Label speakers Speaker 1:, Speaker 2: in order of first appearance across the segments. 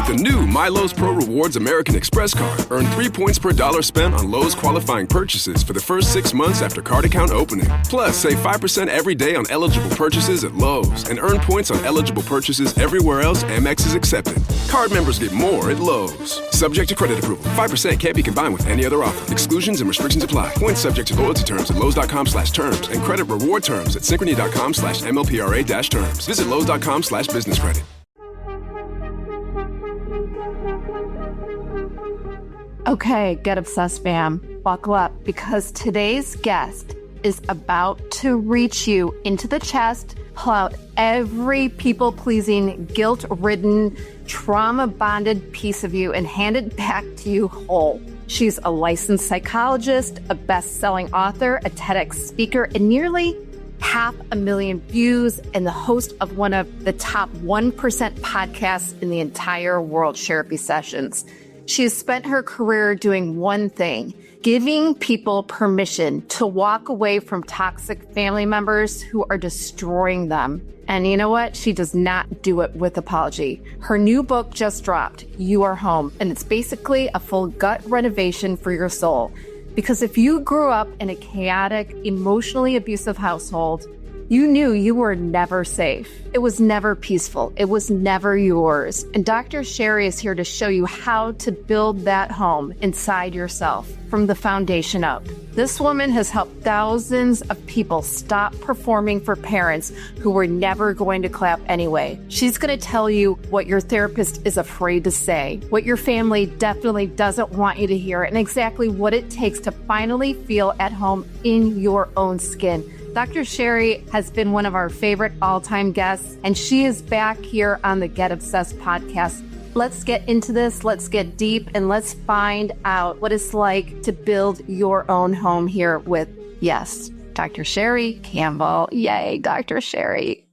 Speaker 1: With the new MyLowe's Pro Rewards American Express card, earn 3 points per dollar spent on Lowe's qualifying purchases for the first 6 months after card account opening. Plus, save 5% every day on eligible purchases at Lowe's and earn points on eligible purchases everywhere else Amex is accepted. Card members get more at Lowe's. Subject to credit approval. 5% can't be combined with any other offer. Exclusions and restrictions apply. Points subject to loyalty terms at Lowe's.com/terms and credit reward terms at Synchrony.com/MLPRA-terms. Visit Lowe's.com/business credit.
Speaker 2: Okay, Get Obsessed fam, buckle up because today's guest is about to reach you into the chest, pull out every people-pleasing, guilt-ridden, trauma-bonded piece of you and hand it back to you whole. She's a licensed psychologist, a best-selling author, a TEDx speaker, and nearly 500,000 views, and the host of one of the top 1% podcasts in the entire world, Therapy Sessions. She has spent her career doing one thing, giving people permission to walk away from toxic family members who are destroying them. And you know what? She does not do it with apology. Her new book just dropped, You Are Home, and it's basically a full gut renovation for your soul. Because if you grew up in a chaotic, emotionally abusive household, you knew you were never safe. It was never peaceful. It was never yours. And Dr. Sherrie is here to show you how to build that home inside yourself from the foundation up. This woman has helped thousands of people stop performing for parents who were never going to clap anyway. She's going to tell you what your therapist is afraid to say, what your family definitely doesn't want you to hear, and exactly what it takes to finally feel at home in your own skin. Dr. Sherrie has been one of our favorite all-time guests, and she is back here on the Get Obsessed podcast. Let's get into this, let's get deep, and let's find out what it's like to build your own home here with, yes, Dr. Sherrie Campbell. Yay, Dr. Sherrie.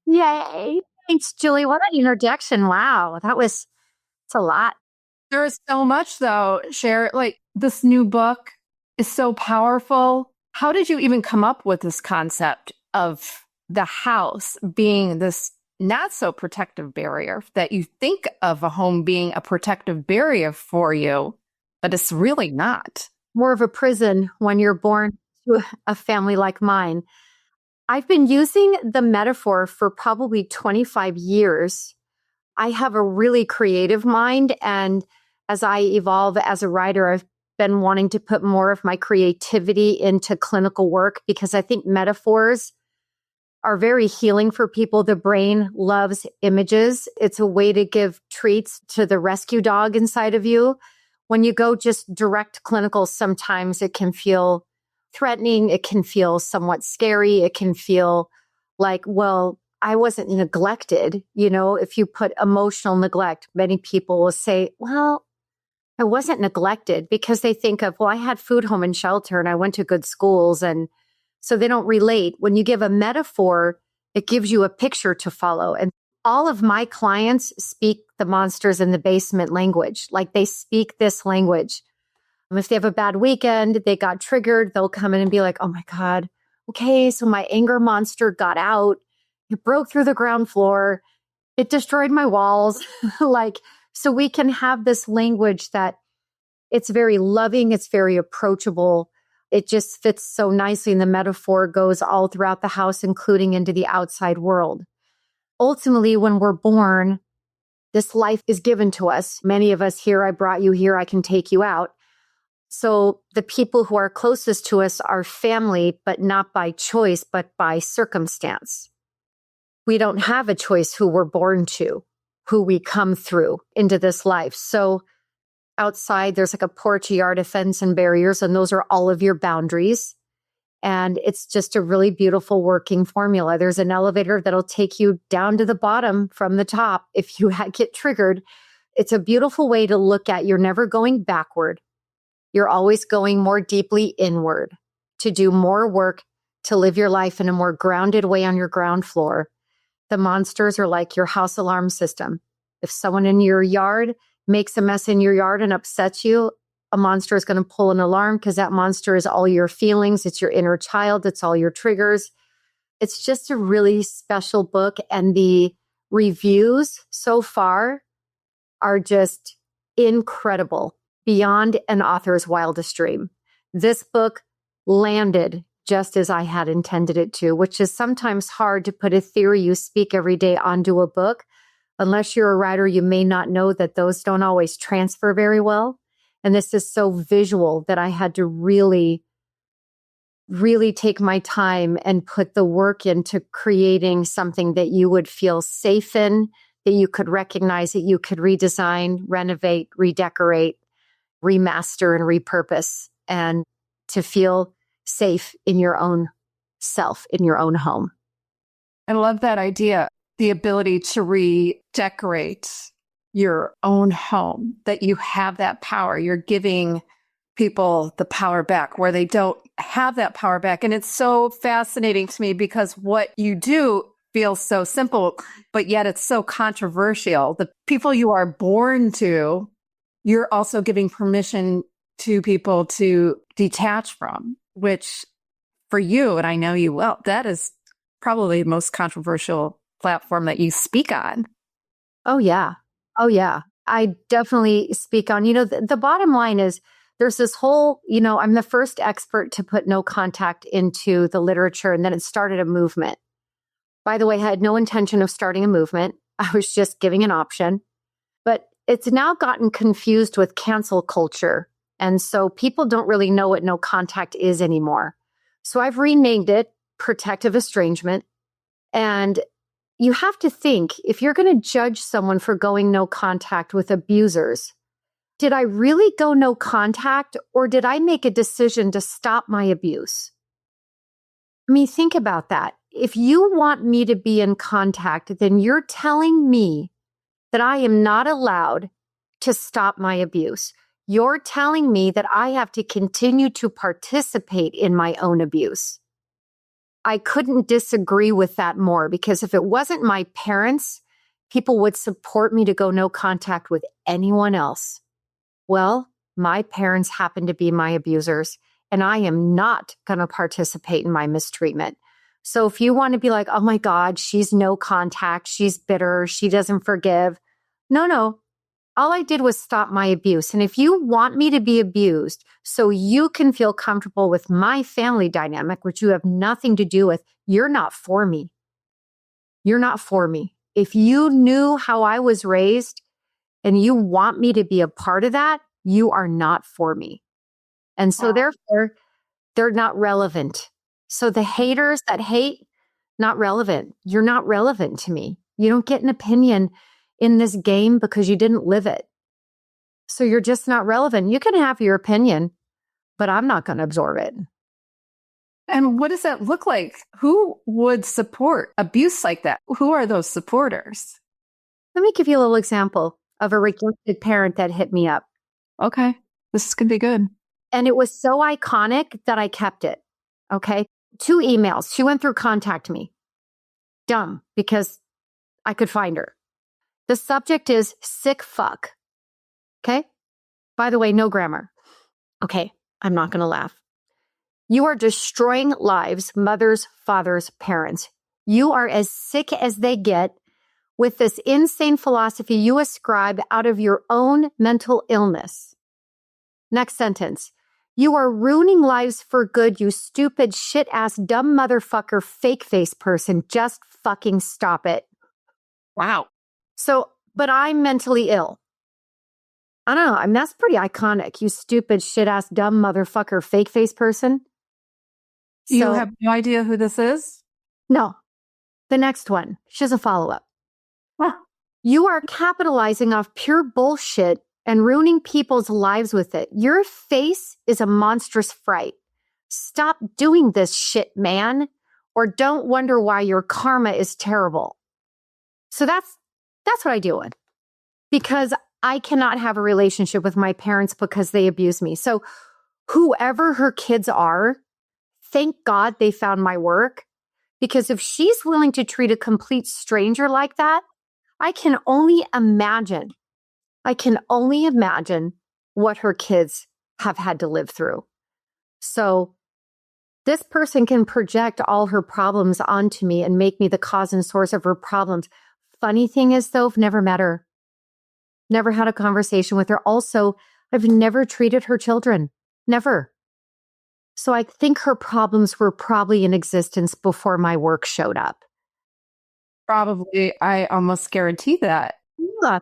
Speaker 3: Yay. Thanks, Julie. What an introduction. Wow, it's a lot.
Speaker 2: There is so much, though, Sherrie. Like, this new book is so powerful. How did you even come up with this concept of the house being this not so protective barrier, that you think of a home being a protective barrier for you, but it's really not?
Speaker 3: More of a prison when you're born to a family like mine. I've been using the metaphor for probably 25 years. I have a really creative mind, and as I evolve as a writer, I've been wanting to put more of my creativity into clinical work because I think metaphors are very healing for people. The brain loves images. It's a way to give treats to the rescue dog inside of you. When you go just direct clinical, sometimes it can feel threatening. It can feel somewhat scary. It can feel like, well, I wasn't neglected. You know, if you put emotional neglect, many people will say, well, I wasn't neglected, because they think of, well, I had food, home, and shelter, and I went to good schools. And so they don't relate. When you give a metaphor, it gives you a picture to follow. And all of my clients speak the monsters in the basement language. Like, they speak this language. If they have a bad weekend, they got triggered, they'll come in and be like, oh my God, okay, so my anger monster got out. It broke through the ground floor. It destroyed my walls. So we can have this language that it's very loving. It's very approachable. It just fits so nicely. And the metaphor goes all throughout the house, including into the outside world. Ultimately, when we're born, this life is given to us. Many of us here, I brought you here, I can take you out. So the people who are closest to us are family, but not by choice, but by circumstance. We don't have a choice who we're born to, who we come through into this life. So outside, there's like a porch, a yard, a fence, and barriers, and those are all of your boundaries. And it's just a really beautiful working formula. There's an elevator that'll take you down to the bottom from the top if you get triggered. It's a beautiful way to look at, you're never going backward. You're always going more deeply inward to do more work, to live your life in a more grounded way on your ground floor. The monsters are like your house alarm system. If someone in your yard makes a mess in your yard and upsets you, a monster is going to pull an alarm, because that monster is all your feelings. It's your inner child. It's all your triggers. It's just a really special book. And the reviews so far are just incredible, beyond an author's wildest dream. This book landed just as I had intended it to, which is sometimes hard to put a theory you speak every day onto a book. Unless you're a writer, you may not know that those don't always transfer very well. And this is so visual that I had to really take my time and put the work into creating something that you would feel safe in, that you could recognize, that you could redesign, renovate, redecorate, remaster, and repurpose, and to feel safe in your own self, in your own home.
Speaker 2: I love that idea, the ability to redecorate your own home, that you have that power. You're giving people the power back where they don't have that power back. And it's so fascinating to me because what you do feels so simple, but yet it's so controversial. The people you are born to, you're also giving permission to people to detach from, which for you, and I know you well, that is probably the most controversial platform that you speak on.
Speaker 3: Oh, yeah. Oh, yeah. I definitely speak on, the bottom line is there's this whole, I'm the first expert to put no contact into the literature, and then it started a movement. By the way, I had no intention of starting a movement. I was just giving an option, but it's now gotten confused with cancel culture. And so people don't really know what no contact is anymore. So I've renamed it protective estrangement. And you have to think, if you're going to judge someone for going no contact with abusers, did I really go no contact, or did I make a decision to stop my abuse? I mean, think about that. If you want me to be in contact, then you're telling me that I am not allowed to stop my abuse. You're telling me that I have to continue to participate in my own abuse. I couldn't disagree with that more, because if it wasn't my parents, people would support me to go no contact with anyone else. Well, my parents happen to be my abusers, and I am not going to participate in my mistreatment. So if you want to be like, oh my God, she's no contact, she's bitter, she doesn't forgive. No. All I did was stop my abuse. And if you want me to be abused so you can feel comfortable with my family dynamic, which you have nothing to do with, you're not for me. You're not for me. If you knew how I was raised and you want me to be a part of that, you are not for me. And so therefore, they're not relevant. So the haters that hate, not relevant. You're not relevant to me. You don't get an opinion in this game because you didn't live it. So you're just not relevant. You can have your opinion, but I'm not going to absorb it.
Speaker 2: And what does that look like? Who would support abuse like that? Who are those supporters?
Speaker 3: Let me give you a little example of a rejected parent that hit me up.
Speaker 2: Okay, this could be good.
Speaker 3: And it was so iconic that I kept it. Okay. 2 emails. She went through Contact Me. Dumb, because I could find her. The subject is sick fuck. Okay. By the way, no grammar. Okay. I'm not going to laugh. You are destroying lives, mothers, fathers, parents. You are as sick as they get with this insane philosophy you ascribe out of your own mental illness. Next sentence. You are ruining lives for good, you stupid, shit-ass, dumb motherfucker, fake face person. Just fucking stop it.
Speaker 2: Wow.
Speaker 3: So, but I'm mentally ill. I don't know. I mean, that's pretty iconic. You stupid, shit-ass, dumb motherfucker, fake face person.
Speaker 2: You have no idea who this is?
Speaker 3: No. The next one. She has a follow-up.
Speaker 2: Huh.
Speaker 3: You are capitalizing off pure bullshit and ruining people's lives with it. Your face is a monstrous fright. Stop doing this shit, man, or don't wonder why your karma is terrible. So that's what I deal with, because I cannot have a relationship with my parents because they abuse me. So whoever her kids are, thank God they found my work, because if she's willing to treat a complete stranger like that, I can only imagine what her kids have had to live through. So this person can project all her problems onto me and make me the cause and source of her problems. Funny thing is, though, I've never met her. Never had a conversation with her. Also, I've never treated her children. Never. So I think her problems were probably in existence before my work showed up.
Speaker 2: Probably, I almost guarantee that.
Speaker 3: Yeah.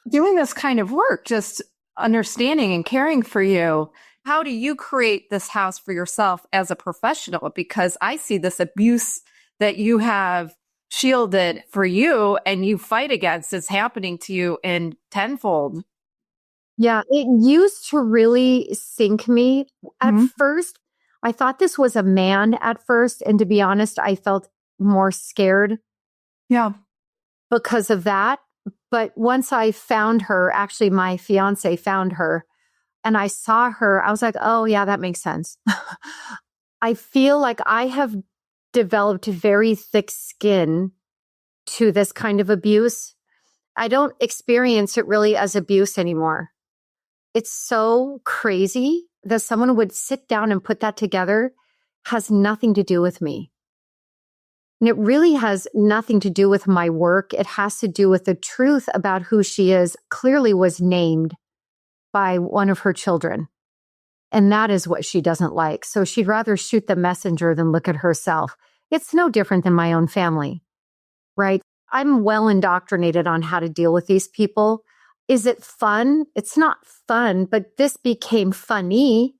Speaker 2: Doing this kind of work, just understanding and caring for you. How do you create this house for yourself as a professional? Because I see this abuse that you have shielded for you and you fight against is happening to you in tenfold.
Speaker 3: Yeah, it used to really sink me. At first, I thought this was a man at first. And to be honest, I felt more scared
Speaker 2: Yeah.
Speaker 3: because of that. But once I found her, actually, my fiance found her and I saw her, I was like, oh, yeah, that makes sense. I feel like I have developed very thick skin to this kind of abuse. I don't experience it really as abuse anymore. It's so crazy that someone would sit down and put that together. Has nothing to do with me. And it really has nothing to do with my work. It has to do with the truth about who she is. Clearly was named by one of her children. And that is what she doesn't like. So she'd rather shoot the messenger than look at herself. It's no different than my own family, right? I'm well indoctrinated on how to deal with these people. Is it fun? It's not fun, but this became funny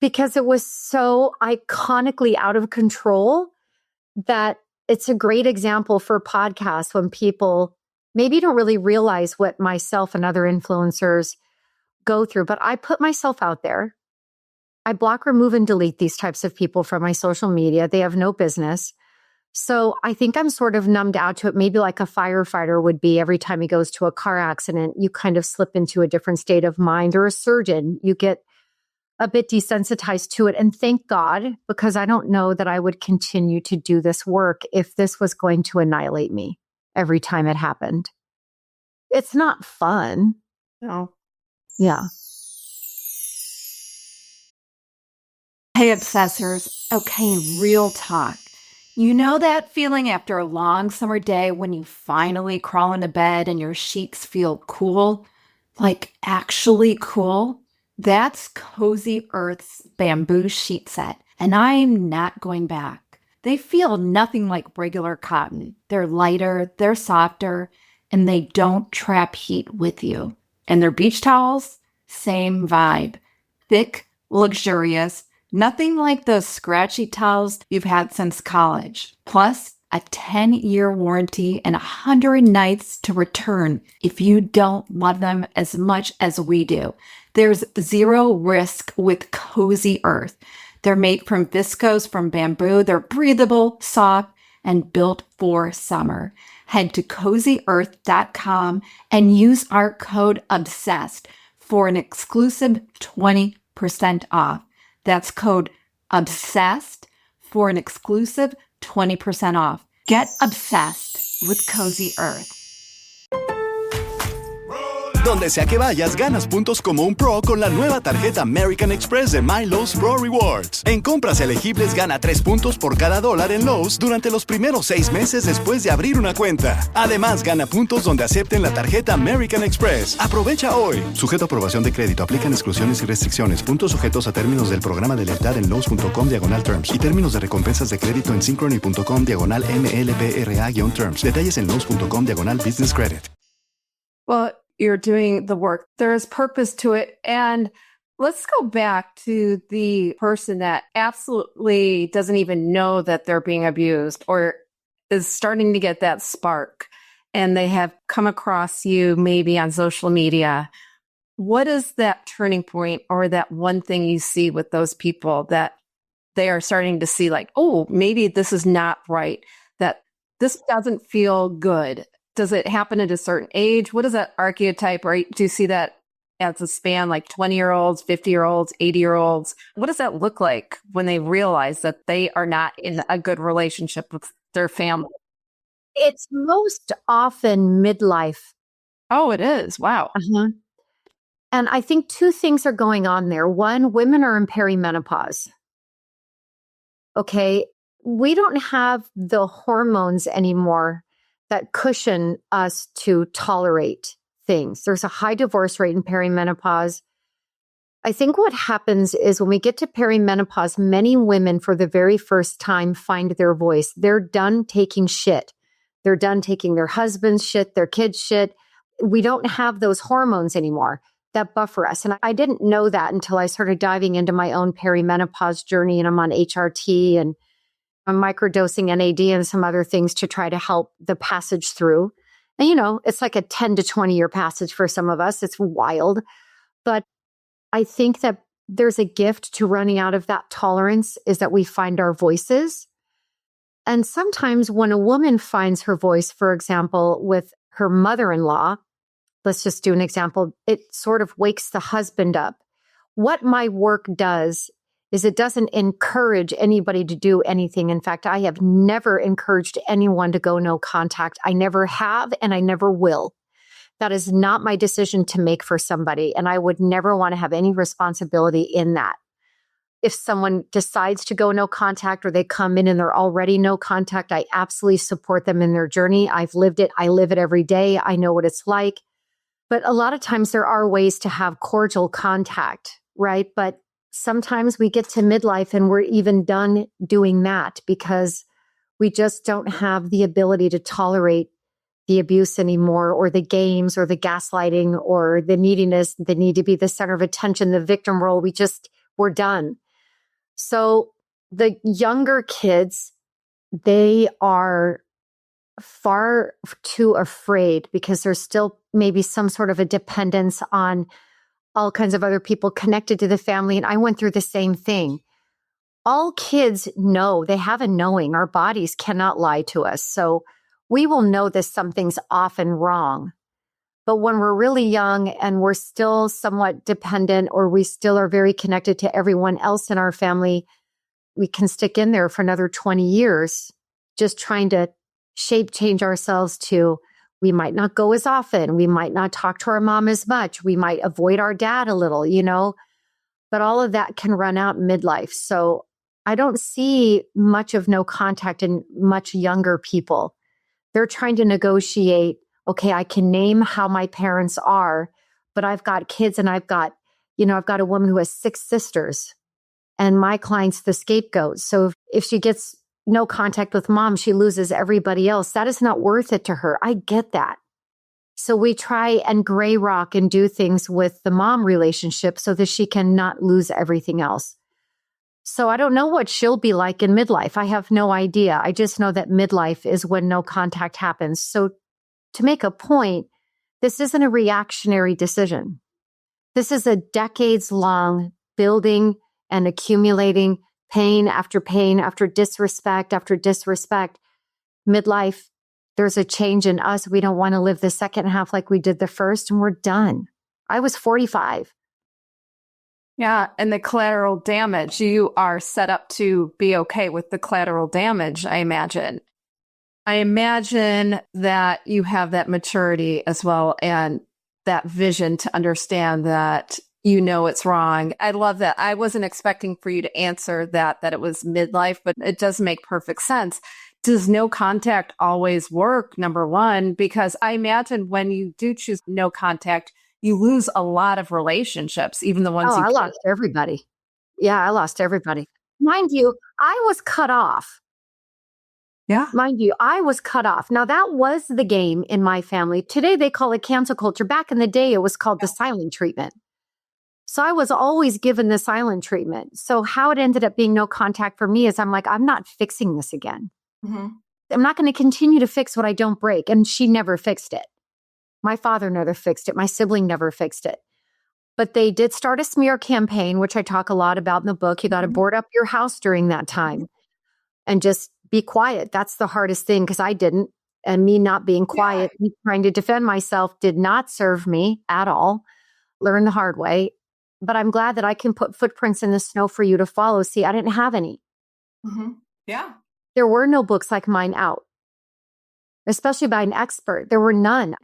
Speaker 3: because it was so iconically out of control that it's a great example for podcasts when people maybe don't really realize what myself and other influencers go through. But I put myself out there. I block, remove, and delete these types of people from my social media. They have no business. So I think I'm sort of numbed out to it, maybe like a firefighter would be every time he goes to a car accident. You kind of slip into a different state of mind, or a surgeon, you get a bit desensitized to it. And thank God, because I don't know that I would continue to do this work if this was going to annihilate me every time it happened. It's not fun.
Speaker 2: No.
Speaker 3: Yeah.
Speaker 2: Hey, obsessors. Okay, real talk. You know that feeling after a long summer day when you finally crawl into bed and your sheets feel cool? Like actually cool? That's Cozy Earth's bamboo sheet set, and I'm not going back. They feel nothing like regular cotton. They're lighter, they're softer, and they don't trap heat with you. And their beach towels? Same vibe. Thick, luxurious, nothing like those scratchy towels you've had since college. Plus, a 10-year warranty and 100 nights to return if you don't love them as much as we do. There's zero risk with Cozy Earth. They're made from viscose from bamboo. They're breathable, soft, and built for summer. Head to CozyEarth.com and use our code OBSESSED for an exclusive 20% off. That's code OBSESSED for an exclusive 20% off. Get obsessed with Cozy Earth.
Speaker 4: Donde sea que vayas, ganas puntos como un pro con la nueva tarjeta American Express de My Lowe's Pro Rewards. En compras elegibles, gana 3 puntos por cada $1 en Lowe's durante los primeros 6 meses después de abrir una cuenta. Además, gana puntos donde acepten la tarjeta American Express. Aprovecha hoy. Sujeto a aprobación de crédito. Aplican exclusiones y restricciones. Puntos sujetos a términos del programa de lealtad en Lowe's.com/terms y términos de recompensas de crédito en Synchrony.com/MLPRA-terms. Detalles en Lowe's.com/business credit.
Speaker 2: Well, you're doing the work. There is purpose to it. And let's go back to the person that absolutely doesn't even know that they're being abused or is starting to get that spark, and they have come across you maybe on social media. What is that turning point or that one thing you see with those people that they are starting to see like, oh, maybe this is not right, that this doesn't feel good? Does it happen at a certain age? What is that archetype? Or do you see that as a span like 20-year-olds, 50-year-olds, 80-year-olds? What does that look like when they realize that they are not in a good relationship with their family?
Speaker 3: It's most often midlife.
Speaker 2: Oh, it is. Wow.
Speaker 3: Uh-huh. And I think 2 things are going on there. One, women are in perimenopause. Okay. We don't have the hormones anymore that cushion us to tolerate things. There's a high divorce rate in perimenopause. I think what happens is when we get to perimenopause, many women for the very first time find their voice. They're done taking shit. They're done taking their husband's shit, their kids' shit. We don't have those hormones anymore that buffer us. And I didn't know that until I started diving into my own perimenopause journey. And I'm on HRT and I'm microdosing NAD and some other things to try to help the passage through. And, it's like a 10 to 20 year passage for some of us. It's wild. But I think that there's a gift to running out of that tolerance is that we find our voices. And sometimes when a woman finds her voice, for example, with her mother-in-law, let's just do an example, it sort of wakes the husband up. What my work does is it doesn't encourage anybody to do anything. In fact, I have never encouraged anyone to go no contact. I never have, and I never will. That is not my decision to make for somebody, and I would never want to have any responsibility in that. If someone decides to go no contact or they come in and they're already no contact, I absolutely support them in their journey. I've lived it. I live it every day. I know what it's like. But a lot of times there are ways to have cordial contact, right? But sometimes we get to midlife and we're even done doing that because we just don't have the ability to tolerate the abuse anymore, or the games, or the gaslighting, or the neediness, the need to be the center of attention, the victim role. We're done. So the younger kids, they are far too afraid because there's still maybe some sort of a dependence on all kinds of other people connected to the family. And I went through the same thing. All kids know, they have a knowing. Our bodies cannot lie to us. So we will know that something's off and wrong. But when we're really young and we're still somewhat dependent, or we still are very connected to everyone else in our family, we can stick in there for another 20 years, just trying to change ourselves to, we might not go as often. We might not talk to our mom as much. We might avoid our dad a little, but all of that can run out in midlife. So I don't see much of no contact in much younger people. They're trying to negotiate, okay, I can name how my parents are, but I've got kids and I've got a woman who has 6 sisters and my client's the scapegoat. So if she gets no contact with mom, she loses everybody else. That is not worth it to her. I get that. So we try and gray rock and do things with the mom relationship so that she can not lose everything else. So I don't know what she'll be like in midlife. I have no idea. I just know that midlife is when no contact happens. So to make a point, this isn't a reactionary decision. This is a decades-long building and accumulating pain after disrespect after disrespect. Midlife, there's a change in us. We don't want to live the second half like we did the first, and we're done. I was 45.
Speaker 2: Yeah. And the collateral damage, you are set up to be okay with the collateral damage, I imagine. I imagine that you have that maturity as well and that vision to understand that it's wrong. I love that. I wasn't expecting for you to answer that it was midlife, but it does make perfect sense. Does no contact always work? Number one, because I imagine when you do choose no contact, you lose a lot of relationships, even the ones
Speaker 3: I lost everybody. Yeah, I lost everybody. Mind you, I was cut off.
Speaker 2: Yeah.
Speaker 3: Mind you, I was cut off. Now, that was the game in my family. Today, they call it cancel culture. Back in the day, it was called the silent treatment. So I was always given the silent treatment. So how it ended up being no contact for me is I'm like, I'm not fixing this again.
Speaker 2: Mm-hmm.
Speaker 3: I'm not going to continue to fix what I don't break. And she never fixed it. My father never fixed it. My sibling never fixed it. But they did start a smear campaign, which I talk a lot about in the book. You got to board up your house during that time and just be quiet. That's the hardest thing because I didn't. And me not being quiet, me trying to defend myself did not serve me at all. Learn the hard way. But I'm glad that I can put footprints in the snow for you to follow. See, I didn't have any.
Speaker 2: Mm-hmm. Yeah.
Speaker 3: There were no books like mine out, especially by an expert. There were none.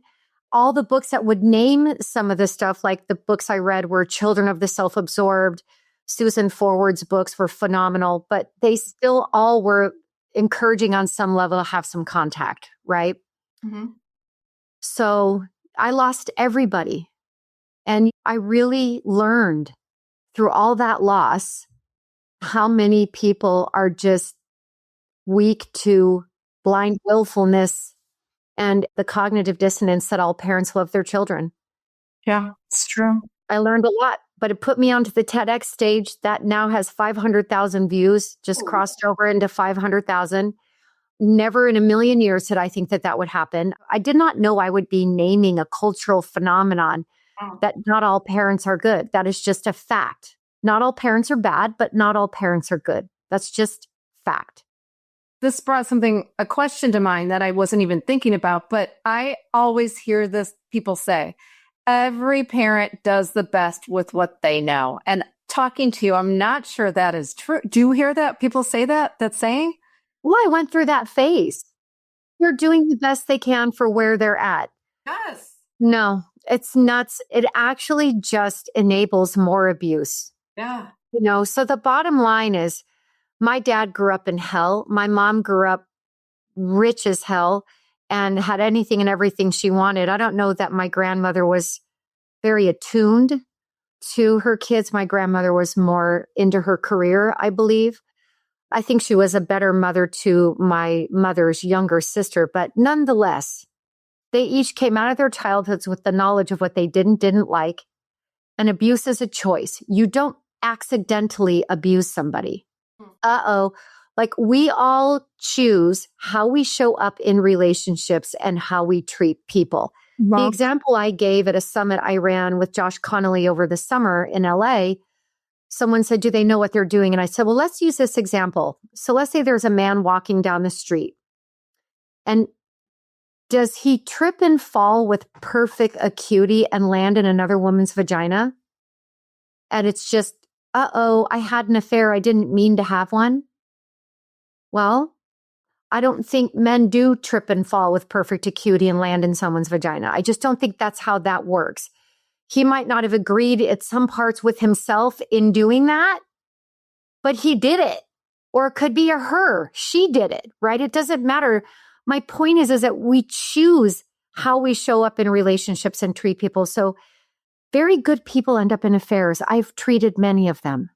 Speaker 3: All the books that would name some of the stuff, like the books I read were Children of the Self-Absorbed. Susan Forward's books were phenomenal, but they still all were encouraging on some level to have some contact, right?
Speaker 2: Mm-hmm.
Speaker 3: So I lost everybody. And I really learned through all that loss how many people are just weak to blind willfulness and the cognitive dissonance that all parents love their children.
Speaker 2: Yeah, it's true.
Speaker 3: I learned a lot, but it put me onto the TEDx stage that now has 500,000 views, just crossed over into 500,000. Never in a million years did I think that that would happen. I did not know I would be naming a cultural phenomenon that not all parents are good. That is just a fact. Not all parents are bad, but not all parents are good. That's just fact.
Speaker 2: This brought a question to mind that I wasn't even thinking about, but I always hear this people say, every parent does the best with what they know. And talking to you, I'm not sure that is true. Do you hear that? People say that saying?
Speaker 3: Well, I went through that phase. They're doing the best they can for where they're at.
Speaker 2: Yes.
Speaker 3: No, it's nuts. It actually just enables more abuse.
Speaker 2: Yeah.
Speaker 3: So the bottom line is my dad grew up in hell. My mom grew up rich as hell and had anything and everything she wanted. I don't know that my grandmother was very attuned to her kids. My grandmother was more into her career, I believe. I think she was a better mother to my mother's younger sister, but nonetheless, they each came out of their childhoods with the knowledge of what they didn't like. And abuse is a choice. You don't accidentally abuse somebody. Like we all choose how we show up in relationships and how we treat people. The example I gave at a summit I ran with Josh Connolly over the summer in LA, someone said, do they know what they're doing? And I said, well, let's use this example. So let's say there's a man walking down the street. And does he trip and fall with perfect acuity and land in another woman's vagina? And it's just, I had an affair. I didn't mean to have one. Well, I don't think men do trip and fall with perfect acuity and land in someone's vagina. I just don't think that's how that works. He might not have agreed at some parts with himself in doing that, but he did it. Or it could be a her. She did it, right? It doesn't matter. My point is that we choose how we show up in relationships and treat people. So very good people end up in affairs. I've treated many of them.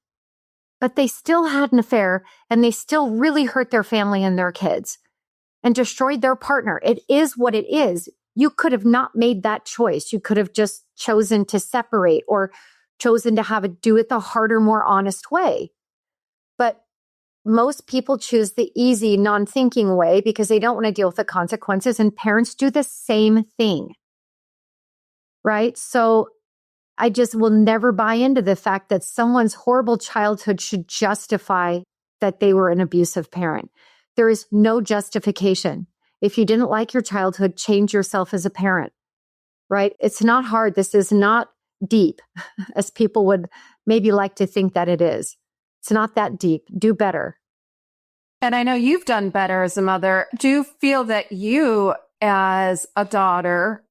Speaker 3: But they still had an affair and they still really hurt their family and their kids and destroyed their partner. It is what it is. You could have not made that choice. You could have just chosen to separate or chosen to have it do it the harder, more honest way. But most people choose the easy, non-thinking way because they don't want to deal with the consequences. And parents do the same thing. Right? So I just will never buy into the fact that someone's horrible childhood should justify that they were an abusive parent. There is no justification. If you didn't like your childhood, change yourself as a parent, right? It's not hard. This is not deep, as people would maybe like to think that it is. It's not that deep. Do better.
Speaker 2: And I know you've done better as a mother. Do you feel that you, as a daughter,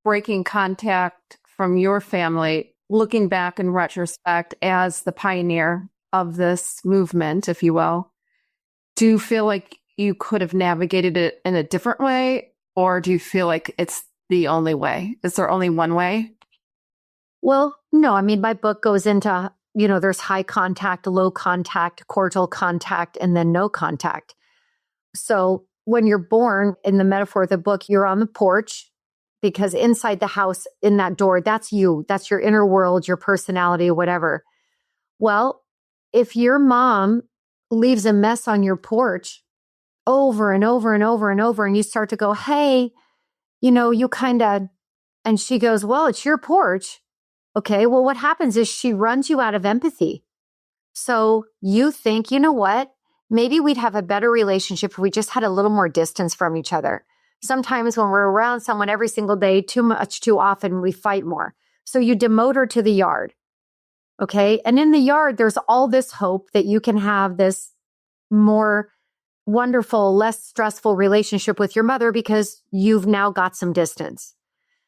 Speaker 2: breaking contact from your family, looking back in retrospect as the pioneer of this movement, if you will, do you feel like you could have navigated it in a different way? Or do you feel like it's the only way? Is there only one way?
Speaker 3: Well, no. I mean, my book goes into, there's high contact, low contact, cordial contact, and then no contact. So when you're born, in the metaphor of the book, you're on the porch. Because inside the house, in that door, that's you. That's your inner world, your personality, whatever. Well, if your mom leaves a mess on your porch over and over and over and over, and you start to go, hey, you kind of, and she goes, well, it's your porch. Okay, well, what happens is she runs you out of empathy. So you think, you know what? Maybe we'd have a better relationship if we just had a little more distance from each other. Sometimes when we're around someone every single day, too much, too often, we fight more. So you demote her to the yard. Okay. And in the yard, there's all this hope that you can have this more wonderful, less stressful relationship with your mother because you've now got some distance.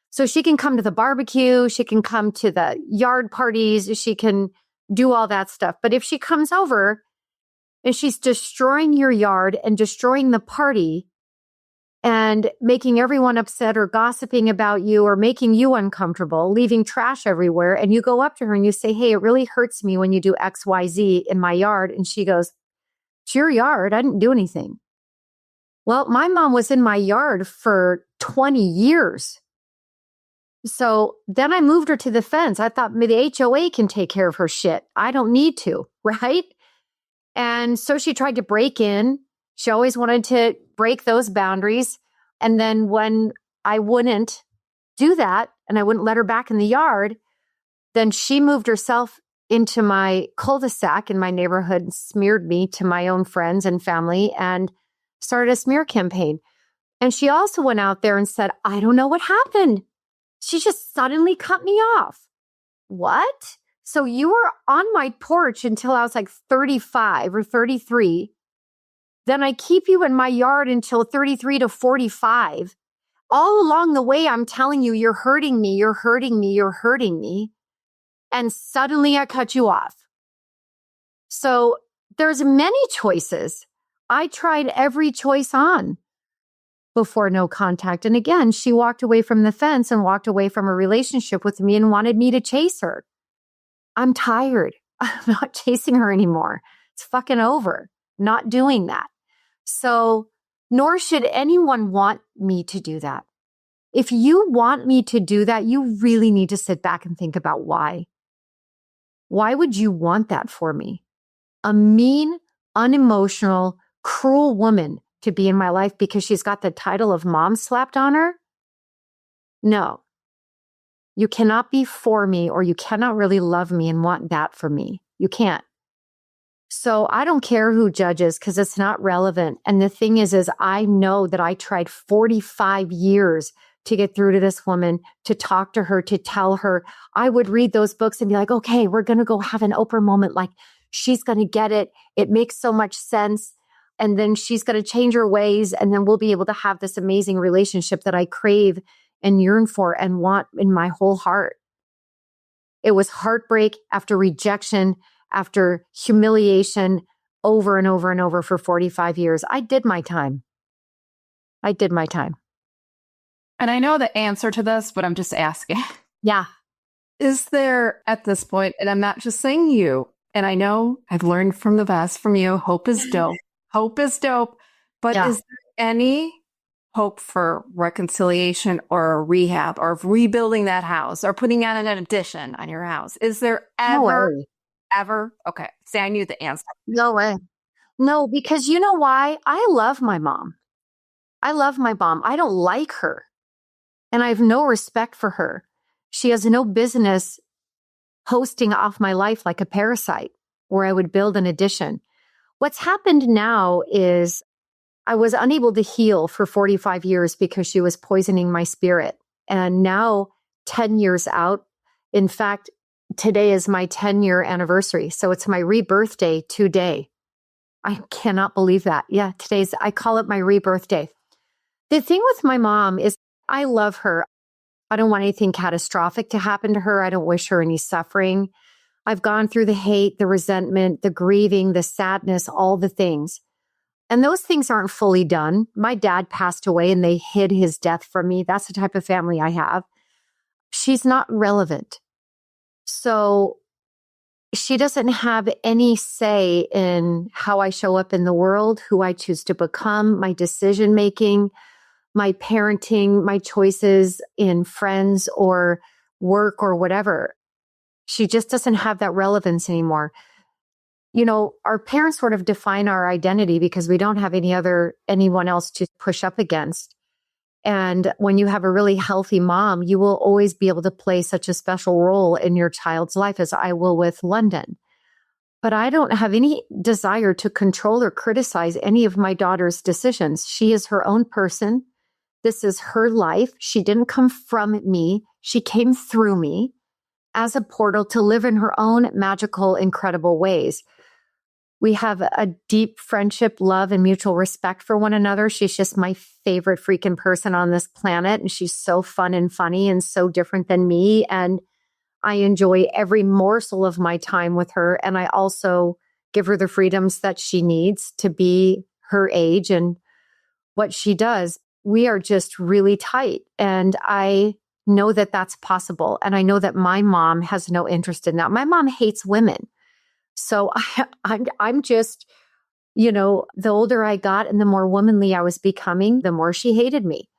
Speaker 3: So she can come to the barbecue. She can come to the yard parties. She can do all that stuff. But if she comes over and she's destroying your yard and destroying the party, and making everyone upset or gossiping about you or making you uncomfortable, leaving trash everywhere. And you go up to her and you say, hey, it really hurts me when you do X, Y, Z in my yard. And she goes, it's your yard. I didn't do anything. Well, my mom was in my yard for 20 years. So then I moved her to the fence. I thought maybe the HOA can take care of her shit. I don't need to, right? And so she tried to break in. She always wanted to break those boundaries. And then when I wouldn't do that and I wouldn't let her back in the yard, then she moved herself into my cul-de-sac in my neighborhood and smeared me to my own friends and family and started a smear campaign. And she also went out there and said, I don't know what happened. She just suddenly cut me off. What? So you were on my porch until I was like 35 or 33. Then I keep you in my yard until 33 to 45. All along the way, I'm telling you, you're hurting me, you're hurting me, you're hurting me. And suddenly I cut you off. So there's many choices. I tried every choice on before no contact. And again, she walked away from the fence and walked away from a relationship with me and wanted me to chase her. I'm tired. I'm not chasing her anymore. It's fucking over. Not doing that. So, nor should anyone want me to do that. If you want me to do that, you really need to sit back and think about why. Why would you want that for me? A mean, unemotional, cruel woman to be in my life because she's got the title of mom slapped on her? No. You cannot be for me, or you cannot really love me and want that for me. You can't. So I don't care who judges because it's not relevant. And the thing is I know that I tried 45 years to get through to this woman, to talk to her, to tell her. I would read those books and be like, okay, we're going to go have an Oprah moment. Like, she's going to get it. It makes so much sense. And then she's going to change her ways. And then we'll be able to have this amazing relationship that I crave and yearn for and want in my whole heart. It was heartbreak after rejection, after humiliation, over and over and over for 45 years. I did my time. I did my time.
Speaker 2: And I know the answer to this, but I'm just asking.
Speaker 3: Yeah.
Speaker 2: Is there at this point, and I'm not just saying you, and I know I've learned from the best from you, hope is dope. Hope is dope. But is there any hope for reconciliation or a rehab or rebuilding that house or putting on an addition on your house? Is there ever? Okay. Say I knew the answer.
Speaker 3: No way. No, because you know why? I love my mom. I love my mom. I don't like her. And I have no respect for her. She has no business hosting off my life like a parasite where I would build an addition. What's happened now is I was unable to heal for 45 years because she was poisoning my spirit. And now, 10 years out, in fact, today is my 10-year anniversary. So it's my rebirth day today. I cannot believe that. Yeah, I call it my rebirth day. The thing with my mom is I love her. I don't want anything catastrophic to happen to her. I don't wish her any suffering. I've gone through the hate, the resentment, the grieving, the sadness, all the things. And those things aren't fully done. My dad passed away and they hid his death from me. That's the type of family I have. She's not relevant. So she doesn't have any say in how I show up in the world, who I choose to become, my decision making, my parenting, my choices in friends or work or whatever. She just doesn't have that relevance anymore. You know, our parents sort of define our identity because we don't have anyone else to push up against. And when you have a really healthy mom, you will always be able to play such a special role in your child's life as I will with London. But I don't have any desire to control or criticize any of my daughter's decisions. She is her own person. This is her life. She didn't come from me. She came through me as a portal to live in her own magical, incredible ways. We have a deep friendship, love, and mutual respect for one another. She's just my favorite freaking person on this planet. And she's so fun and funny and so different than me. And I enjoy every morsel of my time with her. And I also give her the freedoms that she needs to be her age and what she does. we are just really tight. And I know that that's possible. And I know that my mom has no interest in that. My mom hates women. So I'm just, the older I got and the more womanly I was becoming, the more she hated me.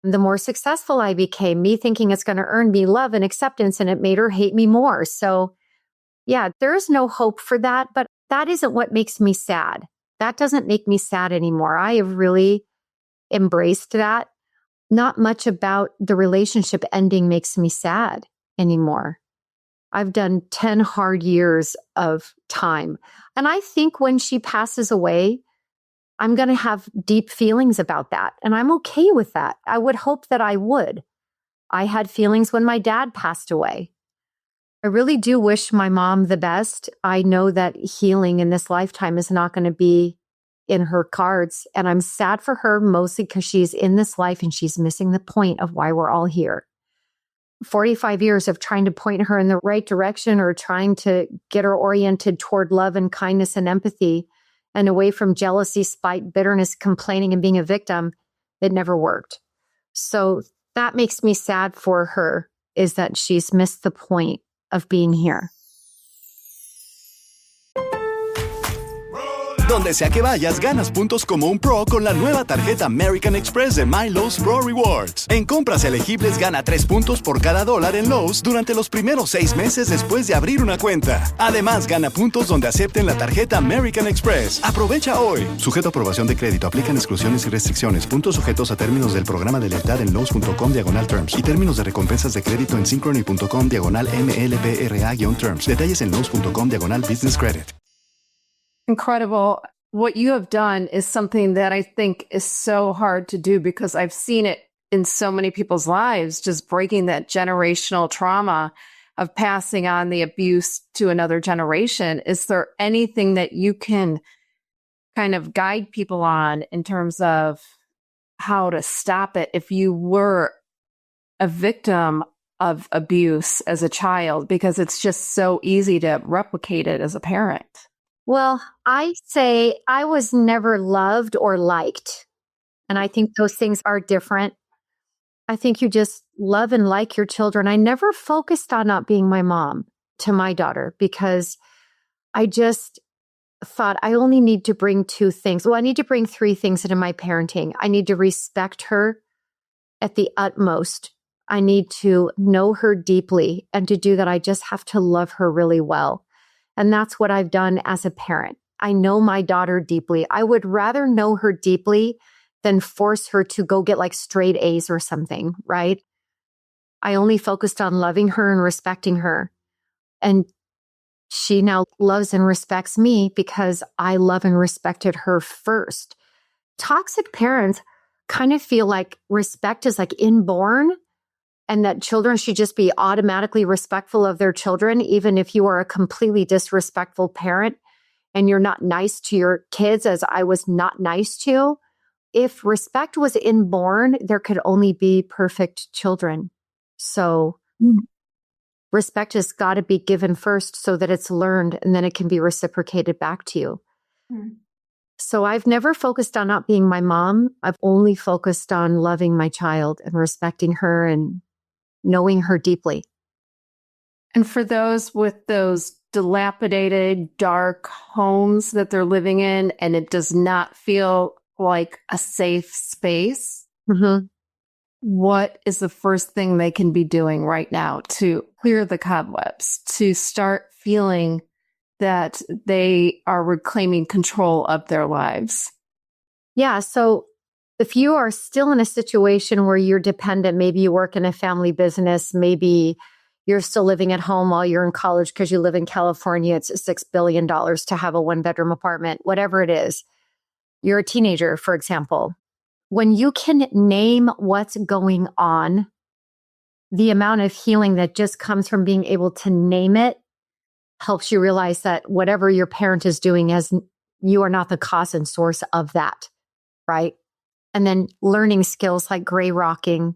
Speaker 3: The more successful I became, me thinking it's going to earn me love and acceptance, and it made her hate me more. So yeah, there's no hope for that, but that isn't what makes me sad. That doesn't make me sad anymore. I have really embraced that. Not much about the relationship ending makes me sad anymore. I've done 10 hard years of time. And I think when she passes away, I'm going to have deep feelings about that. And I'm okay with that. I would hope that I would. I had feelings when my dad passed away. I really do wish my mom the best. I know that healing in this lifetime is not going to be in her cards. And I'm sad for her, mostly because she's in this life and she's missing the point of why we're all here. 45 years of trying to point her in the right direction or trying to get her oriented toward love and kindness and empathy and away from jealousy, spite, bitterness, complaining, and being a victim, it never worked. So that makes me sad for her, is that she's missed the point of being here.
Speaker 4: Donde sea que vayas, ganas puntos como un pro con la nueva tarjeta American Express de My Lowe's Pro Rewards. En compras elegibles, gana 3 puntos por cada $1 en Lowe's durante los primeros 6 meses después de abrir una cuenta. Además, gana puntos donde acepten la tarjeta American Express. Aprovecha hoy. Sujeto a aprobación de crédito. Aplican exclusiones y restricciones. Puntos sujetos a términos del programa de lealtad en Lowe's.com/terms y términos de recompensas de crédito en Synchrony.com/MLBRA-terms. Detalles en Lowe's.com/business credit.
Speaker 2: Incredible. What you have done is something that I think is so hard to do, because I've seen it in so many people's lives, just breaking that generational trauma of passing on the abuse to another generation. Is there anything that you can kind of guide people on in terms of how to stop it if you were a victim of abuse as a child? Because it's just so easy to replicate it as a parent.
Speaker 3: Well, I say I was never loved or liked. And I think those things are different. I think you just love and like your children. I never focused on not being my mom to my daughter, because I just thought I only need to bring 2 things. Well, I need to bring 3 things into my parenting. I need to respect her at the utmost. I need to know her deeply. And to do that, I just have to love her really well. And that's what I've done as a parent. I know my daughter deeply. I would rather know her deeply than force her to go get like straight A's or something, right? I only focused on loving her and respecting her. And she now loves and respects me because I love and respected her first. Toxic parents kind of feel like respect is like inborn, and that children should just be automatically respectful of their children, even if you are a completely disrespectful parent and you're not nice to your kids, as I was not nice to. If respect was inborn, there could only be perfect children. So respect has got to be given first so that it's learned, and then it can be reciprocated back to you. So I've never focused on not being my mom. I've only focused on loving my child and respecting her and knowing her deeply.
Speaker 2: And for those with those dilapidated, dark homes that they're living in, and it does not feel like a safe space, what is the first thing they can be doing right now to clear the cobwebs, to start feeling that they are reclaiming control of their lives?
Speaker 3: Yeah. So if you are still in a situation where you're dependent, maybe you work in a family business, maybe you're still living at home while you're in college because you live in California, it's $6 billion to have a 1-bedroom apartment, whatever it is. You're a teenager, for example. When you can name what's going on, the amount of healing that just comes from being able to name it helps you realize that whatever your parent is doing, as you are not the cause and source of that, right? And then learning skills like gray rocking,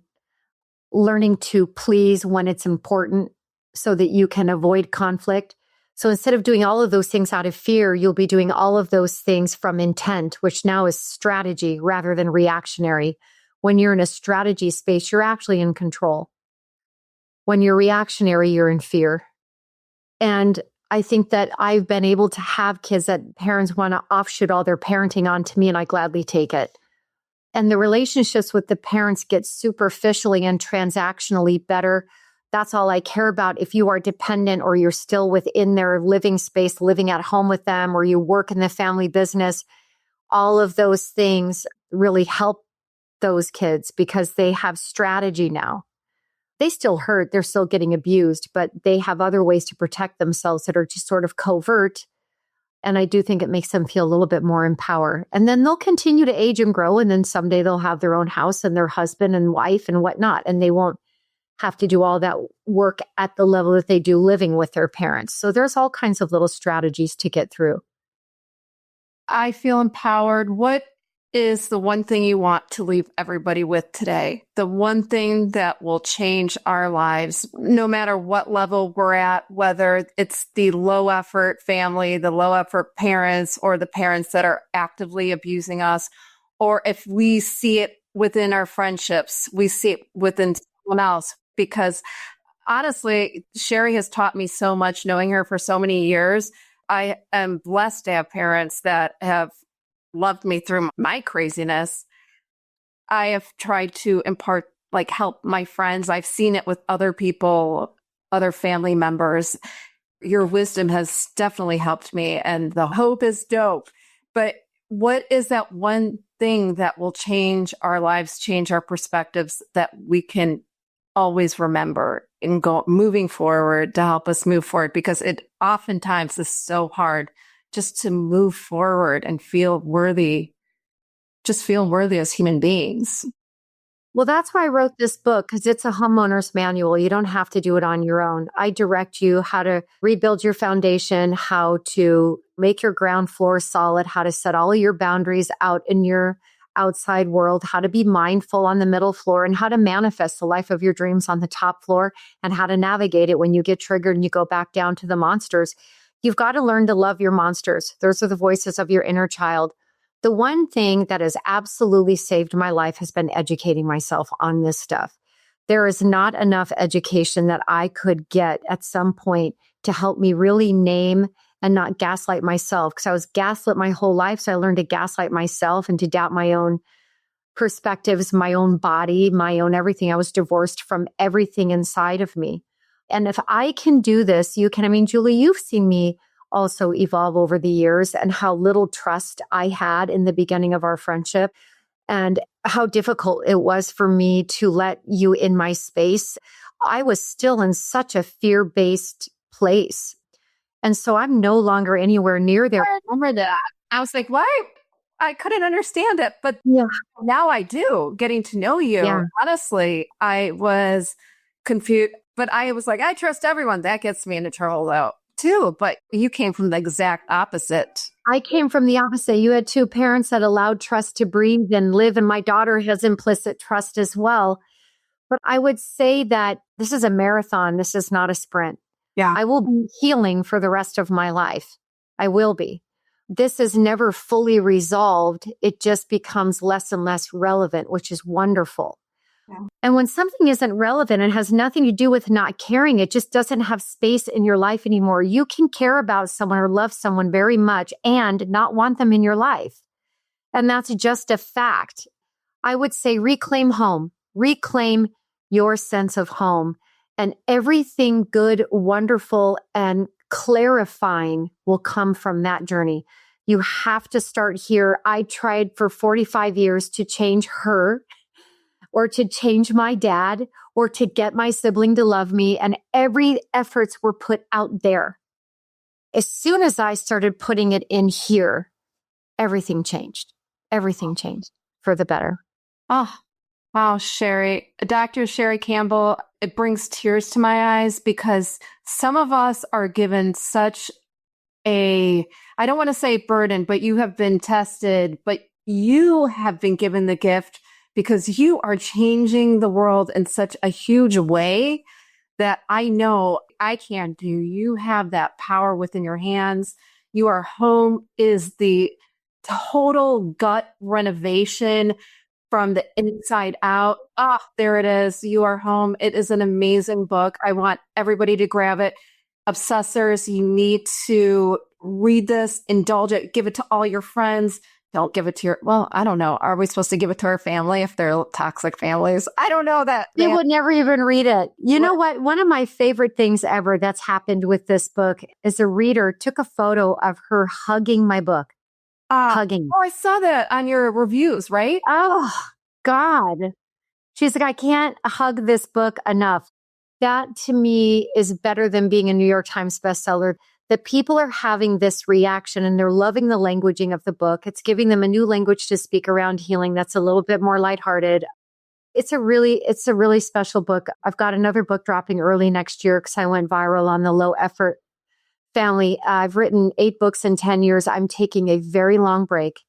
Speaker 3: learning to please when it's important so that you can avoid conflict. So instead of doing all of those things out of fear, you'll be doing all of those things from intent, which now is strategy rather than reactionary, When you're in a strategy space, you're actually in control. When you're reactionary, you're in fear. And I think that I've been able to have kids that parents want to offshoot all their parenting onto me, and I gladly take it. And the relationships with the parents get superficially and transactionally better. That's all I care about. If you are dependent or you're still within their living space, living at home with them, or you work in the family business, all of those things really help those kids because they have strategy now. They still hurt, they're still getting abused, but they have other ways to protect themselves that are just sort of covert. And I do think it makes them feel a little bit more empowered. And then they'll continue to age and grow. And then someday they'll have their own house and their husband and wife and whatnot. And they won't have to do all that work at the level that they do living with their parents. So there's all kinds of little strategies to get through.
Speaker 2: I feel empowered. What is the one thing you want to leave everybody with today? The one thing that will change our lives, no matter what level we're at, whether it's the low effort family, the low effort parents, or the parents that are actively abusing us, or if we see it within our friendships, we see it within someone else. Because honestly, Sherrie has taught me so much, knowing her for so many years. I am blessed to have parents that have loved me through my craziness. I have tried to impart, help my friends. I've seen it with other people, other family members. Your wisdom has definitely helped me, and the hope is dope. But what is that one thing that will change our lives, change our perspectives, that we can always remember and go moving forward to help us move forward? Because it oftentimes is so hard just to move forward and feel worthy, just feel worthy as human beings.
Speaker 3: Well, that's why I wrote this book, because it's a homeowner's manual. You don't have to do it on your own. I direct you how to rebuild your foundation, how to make your ground floor solid, how to set all of your boundaries out in your outside world, how to be mindful on the middle floor, and how to manifest the life of your dreams on the top floor, and how to navigate it when you get triggered and you go back down to the monsters. You've got to learn to love your monsters. Those are the voices of your inner child. The one thing that has absolutely saved my life has been educating myself on this stuff. There is not enough education that I could get at some point to help me really name and not gaslight myself, because I was gaslit my whole life. So I learned to gaslight myself and to doubt my own perspectives, my own body, my own everything. I was divorced from everything inside of me. And if I can do this, you can. I mean, Julie, you've seen me also evolve over the years, and how little trust I had in the beginning of our friendship, and how difficult it was for me to let you in my space. I was still in such a fear-based place. And so I'm no longer anywhere near there.
Speaker 2: I remember that. I was like, why? I couldn't understand it. But now I do, getting to know you.
Speaker 3: Yeah.
Speaker 2: Honestly, I was confused. But I was like, I trust everyone. That gets me into trouble, though, too. But you came from the exact opposite.
Speaker 3: I came from the opposite. You had two parents that allowed trust to breathe and live. And my daughter has implicit trust as well. But I would say that this is a marathon. This is not a sprint.
Speaker 2: Yeah.
Speaker 3: I will be healing for the rest of my life. I will be. This is never fully resolved. It just becomes less and less relevant, which is wonderful. Yeah. And when something isn't relevant and has nothing to do with not caring, it just doesn't have space in your life anymore. You can care about someone or love someone very much and not want them in your life. And that's just a fact. I would say reclaim home, reclaim your sense of home, and everything good, wonderful, and clarifying will come from that journey. You have to start here. I tried for 45 years to change her, or to change my dad, or to get my sibling to love me. And every efforts were put out there. As soon as I started putting it in here, everything changed. Everything changed for the better.
Speaker 2: Oh, wow, Sherrie. Dr. Sherrie Campbell, it brings tears to my eyes, because some of us are given such I don't want to say burden, but you have been tested, but you have been given the gift, because you are changing the world in such a huge way that I know I can't do. You have that power within your hands. Your home is the total gut renovation. from the inside out. Ah, there it is. You are home. It is an amazing book. I want everybody to grab it. Obsessors, you need to read this, indulge it, give it to all your friends. Don't give it to well, I don't know. Are we supposed to give it to our family if they're toxic families? I don't know that.
Speaker 3: They would never even read it. You know what? One of my favorite things ever that's happened with this book is a reader took a photo of her hugging my book. Hugging.
Speaker 2: Oh, I saw that on your reviews, right?
Speaker 3: Oh, God. She's like, I can't hug this book enough. That to me is better than being a New York Times bestseller. That people are having this reaction and they're loving the languaging of the book. It's giving them a new language to speak around healing that's a little bit more lighthearted. It's a really special book. I've got another book dropping early next year because I went viral on the low effort family. I've written 8 books in 10 years. I'm taking a very long break.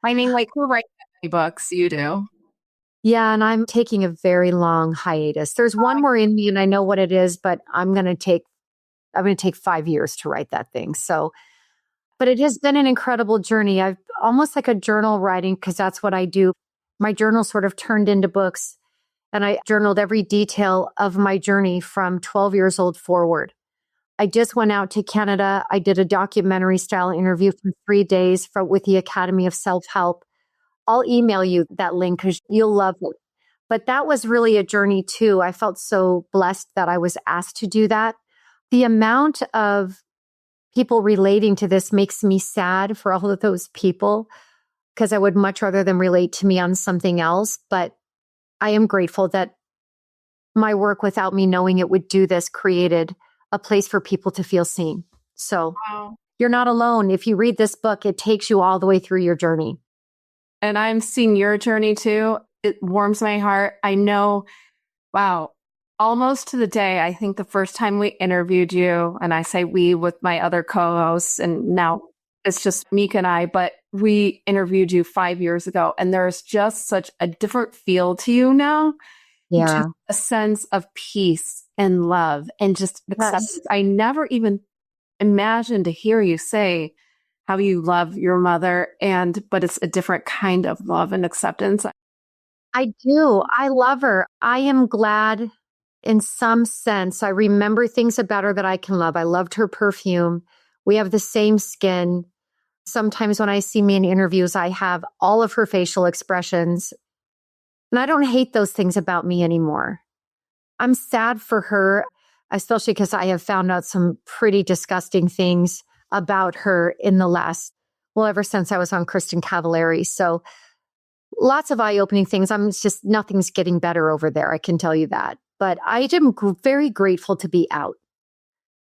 Speaker 2: I mean, like, who writes many books? You do.
Speaker 3: Yeah, and I'm taking a very long hiatus. There's one more in me and I know what it is, but I'm going to take 5 years to write that thing. So, but it has been an incredible journey. I've almost like a journal writing because that's what I do. My journal sort of turned into books and I journaled every detail of my journey from 12 years old forward. I just went out to Canada. I did a documentary style interview for 3 days with the Academy of Self-Help. I'll email you that link because you'll love it. But that was really a journey too. I felt so blessed that I was asked to do that. The amount of people relating to this makes me sad for all of those people because I would much rather them relate to me on something else. But I am grateful that my work, without me knowing it would do this, created a place for people to feel seen. So You're not alone. If you read this book, it takes you all the way through your journey.
Speaker 2: And I'm seeing your journey too. It warms my heart. I know, wow. Almost to the day, I think the first time we interviewed you, and I say we with my other co-hosts, and now it's just Mika and I, but we interviewed you 5 years ago, and there's just such a different feel to you now.
Speaker 3: Yeah.
Speaker 2: Just a sense of peace and love and just acceptance. I never even imagined to hear you say how you love your mother, but it's a different kind of love and acceptance.
Speaker 3: I do. I love her. I am glad. In some sense, I remember things about her that I can love. I loved her perfume. We have the same skin. Sometimes when I see me in interviews, I have all of her facial expressions. And I don't hate those things about me anymore. I'm sad for her, especially because I have found out some pretty disgusting things about her in the ever since I was on Kristen Cavallari. So lots of eye-opening things. Nothing's getting better over there. I can tell you that. But I am very grateful to be out.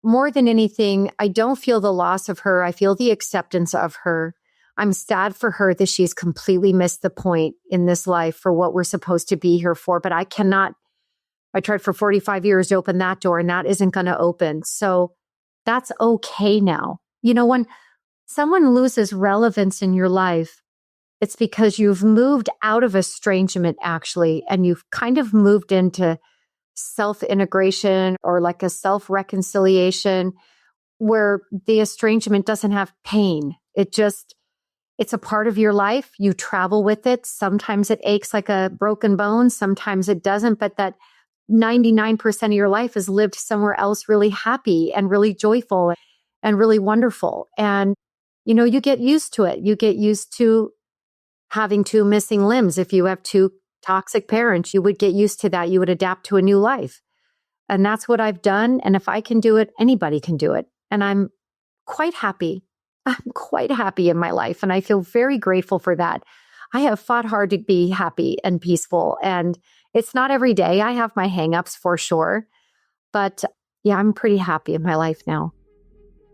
Speaker 3: More than anything, I don't feel the loss of her. I feel the acceptance of her. I'm sad for her that she's completely missed the point in this life for what we're supposed to be here for. But I tried for 45 years to open that door and that isn't going to open. So that's okay now. You know, when someone loses relevance in your life, it's because you've moved out of estrangement actually, and you've kind of moved into self-integration or like a self-reconciliation where the estrangement doesn't have pain. It's a part of your life. You travel with it. Sometimes it aches like a broken bone. Sometimes it doesn't, but that 99% of your life is lived somewhere else really happy and really joyful and really wonderful. And, you know, you get used to it. You get used to having 2 missing limbs. If you have 2 toxic parents, you would get used to that. You would adapt to a new life. And that's what I've done. And if I can do it, anybody can do it. And I'm quite happy. I'm quite happy in my life. And I feel very grateful for that. I have fought hard to be happy and peaceful. And it's not every day. I have my hangups for sure. But yeah, I'm pretty happy in my life now.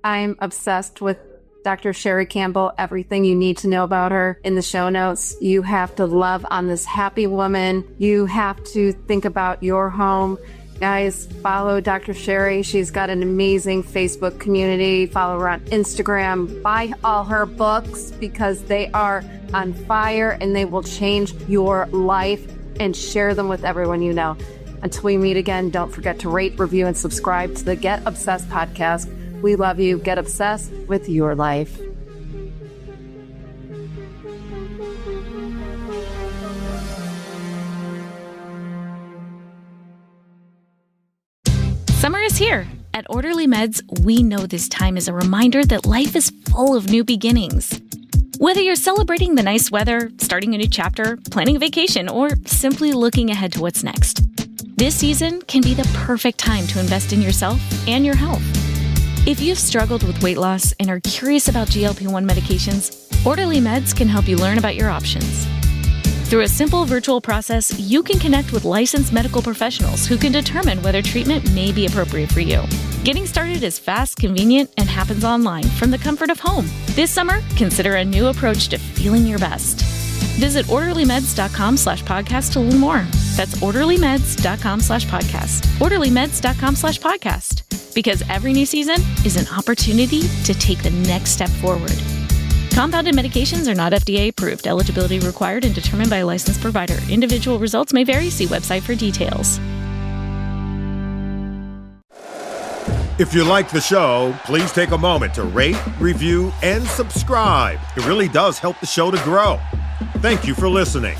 Speaker 2: I'm obsessed with Dr. Sherrie Campbell, everything you need to know about her in the show notes. You have to love on this happy woman. You have to think about your home. Guys, follow Dr. Sherrie. She's got an amazing Facebook community. Follow her on Instagram. Buy all her books because they are on fire and they will change your life, and share them with everyone you know. Until we meet again, don't forget to rate, review, and subscribe to the Get Obsessed podcast. We love you. Get obsessed with your life.
Speaker 5: Summer is here. At Orderly Meds, we know this time is a reminder that life is full of new beginnings. Whether you're celebrating the nice weather, starting a new chapter, planning a vacation, or simply looking ahead to what's next, this season can be the perfect time to invest in yourself and your health. If you've struggled with weight loss and are curious about GLP-1 medications, Orderly Meds can help you learn about your options. Through a simple virtual process, you can connect with licensed medical professionals who can determine whether treatment may be appropriate for you. Getting started is fast, convenient, and happens online from the comfort of home. This summer, consider a new approach to feeling your best. Visit orderlymeds.com/podcast to learn more. That's orderlymeds.com/podcast. orderlymeds.com/podcast. Because every new season is an opportunity to take the next step forward. Compounded medications are not FDA approved. Eligibility required and determined by a licensed provider. Individual results may vary. See website for details.
Speaker 6: If you like the show, please take a moment to rate, review, and subscribe. It really does help the show to grow. Thank you for listening.